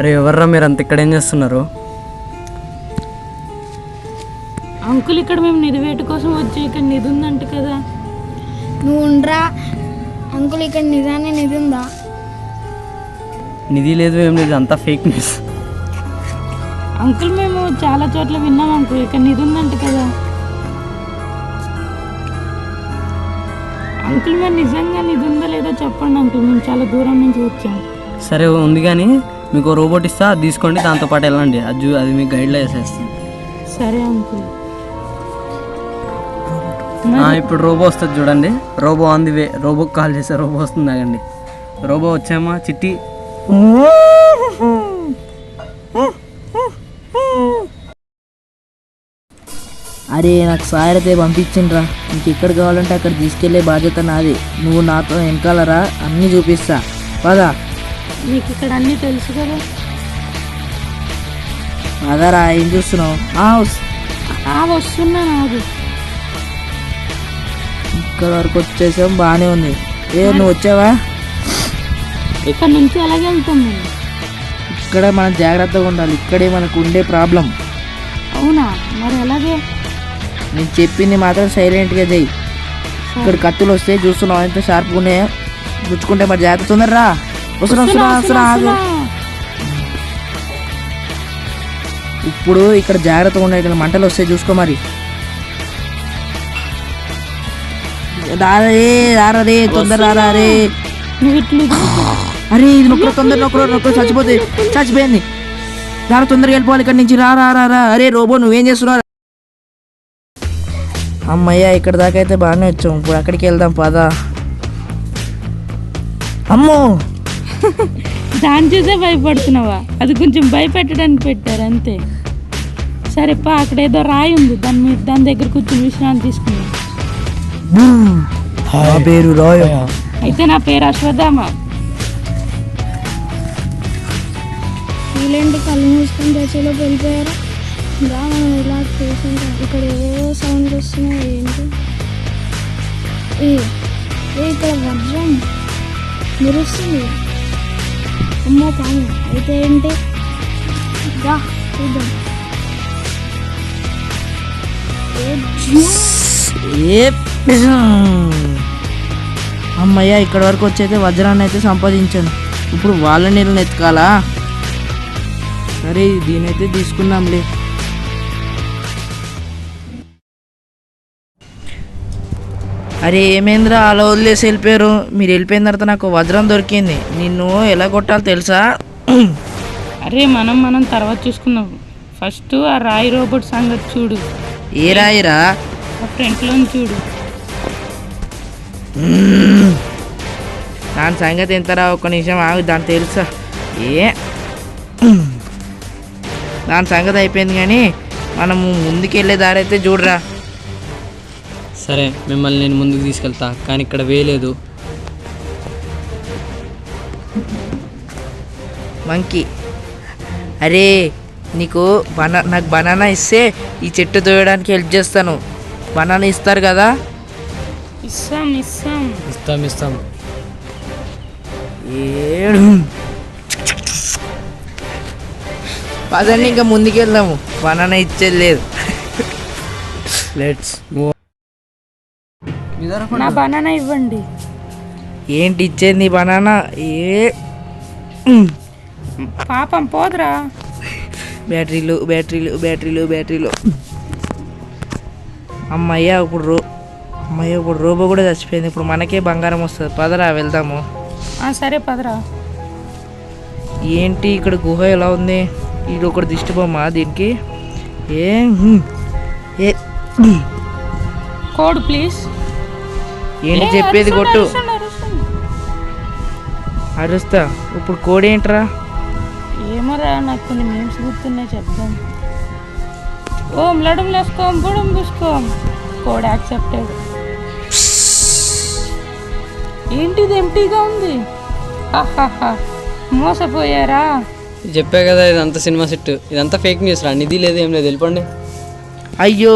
అరే ఎవర్రా మీరు అంత ఇక్కడ ఏం చేస్తున్నారు? అంకుల్ ఇక్కడ మేము నిధి వేట కోసం వచ్చి ఇక్కడ నిధి ఉందంట కదా. నువ్వు ఉండరా అంకుల్, ఇక్కడ నిజాన్ని నిధి ఉందా? నిధి లేదు ఏం లేదు, అంతా ఫేక్ న్యూస్. అంకుల్ మేము చాలా చోట్ల విన్నాం అంకుల్, ఇక్కడ నిధి ఉందంట కదా. అంకుల్ మరి నిజంగా నిధి ఉందా లేదా చెప్పండి అంకుల్, మేము చాలా దూరం నుంచి వచ్చాం. సరే ఉంది కానీ మీకు రోబోట్ ఇస్తా, అది తీసుకోండి, దాంతోపాటు వెళ్ళండి, అది మీకు గైడ్లో వేసేస్తాను. సరే అంకుల్. ఇప్పుడు రోబో వస్తుంది చూడండి, రోబో ఆన్ ది వే. రోబోకి కాల్ చేస్తే రోబో వస్తుంది, ఆగండి. రోబో వచ్చామా చిట్టి? అరే నాకు సార్ అయితే పంపించిండ్రా, నీకు ఎక్కడ కావాలంటే అక్కడ తీసుకెళ్లే బాధ్యత నాది. నువ్వు నాతో వెనకాలరా, అన్నీ చూపిస్తా పదా. మీకు ఇక్కడ అన్నీ తెలుసు కదా. అదరా ఏం చూస్తున్నావు? వస్తున్నా నాకు. ఇక్కడ వరకు వచ్చేసాం, బాగానే ఉంది. నువ్వు వచ్చావా? ఇక్కడ నుంచి అలాగే వెళ్తాం మేము. ఇక్కడ మనం జాగ్రత్తగా ఉండాలి, ఇక్కడే మనకు ఉండే ప్రాబ్లం. అవునా, మరి అలాగే. నేను చెప్పింది మాత్రం సైలెంట్గా చెయ్యి. ఇక్కడ కత్తులు వస్తే చూస్తున్నావు ఎంత షార్ప్గా ఉన్నాయో, గుచ్చుకుంటే మరి జాగ్రత్త. తొందరరా, వస్తున్నా. ఇప్పుడు ఇక్కడ జాగ్రత్తగా ఉండే, ఇక్కడ మంటలు వస్తాయి చూసుకో మరి. రారే తొందర రారే. అరే ఇది నొక్కరు, తొందర నొక్కరు, చచ్చిపోయింది. దాని తొందరగా వెళ్ళిపోవాలి ఇక్కడ నుంచి. రా. అరే రోబో నువ్వేం చేస్తున్నావు? అమ్మయ్య ఇక్కడ దాకా అయితే బాగానే వచ్చాం, ఇప్పుడు అక్కడికి వెళ్దాం పదా. అమ్మో దాని చూసే భయపడుతున్నావా? అది కొంచెం భయపెట్టడానికి పెట్టారు అంతే. సరే పా, అక్కడ ఏదో రాయి ఉంది, దాని దగ్గర కూర్చొని విశ్రాంతి తీసుకున్నాం. నా పేరు రాయ. అయితే నా పేరు అశ్వత్థామ. వీళ్ళేంటి కళ్ళు మూసుకొని దశలో వెళ్ళిపోయారు. మనం ఇలా చూసుకుంటాం. ఇక్కడ ఏవో సౌండ్ వస్తున్నాయి, ఏంటి ఇక్కడ వజ్రం మెరుస్తుంది. అమ్మో పాము, అయితే ఏంటి? చూద్దాం. అమ్మయ్య ఇక్కడ వరకు వచ్చైతే వజ్రాన్ని అయితే సంపాదించాను. ఇప్పుడు వాళ్ళ నీళ్ళని ఎత్తుకాలా? సరే దీనైతే తీసుకుందాంలే. అరే ఏమేంద్రా అలా వదిలేసి వెళ్ళిపోయారు? మీరు వెళ్ళిపోయిన తర్వాత నాకు వజ్రం దొరికింది, నిన్ను ఎలా కొట్టాలో తెలుసా? అరే మనం తర్వాత చూసుకుందాం. ఫస్ట్ ఆ రాయి రోబోట్ సంగతి చూడు. ఏ రాయిరా? ఫ్రంట్లో చూడు. దాని సంగతి ఎంతరా, ఒక్క నిమిషం ఆగు, దాని తెలుసా? దాని సంగతి అయిపోయింది కానీ మనము ముందుకెళ్ళే దారి అయితే చూడరా. సరే మిమ్మల్ని నేను ముందుకు తీసుకెళ్తా, కానీ ఇక్కడ వేయలేదు. మంకీ అరే నీకు నాకు బనానా ఇస్తే ఈ చెట్టు తోయడానికి హెల్ప్ చేస్తాను. బనానా ఇస్తారు కదా? ఇస్తాం. పదండి ఇంకా ముందుకెళ్దాము, బనానా ఇచ్చేది లేదు. లెట్స్ నా బనానా ఇవ్వండి. ఏంటి ఇచ్చేది బనానా? పాపం పోదురా. బ్యాటరీలు. అమ్మయ్య ఇప్పుడు రోబో కూడా చచ్చిపోయింది. ఇప్పుడు మనకే బంగారం వస్తుంది. పదరా వెళ్దాము. సరే పదరా. ఏంటి ఇక్కడ గుహ ఎలా ఉంది? ఇది ఒకటి దిష్టి బొమ్మ దీనికి. Code please. ఏంటి చెప్పేది? కొట్టు. అరుస్తా. ఇప్పుడు కోడ్ ఏంట్రా? ఏమరా, నాకు కొన్ని నేమ్స్ గుర్తున్నాయి, చెప్తాం. ఓం లడం లస్కోం బుడం బుస్కోం. Code accepted. ఏంటిది ఎంటీగా ఉంది? మోసపోయారా? చెప్పా కదా ఇదంతా సినిమా సెట్, ఇదంతా ఫేక్ న్యూస్ రా. నిధి లేదు ఏం లేదు, వెళ్ళిపోండి. అయ్యో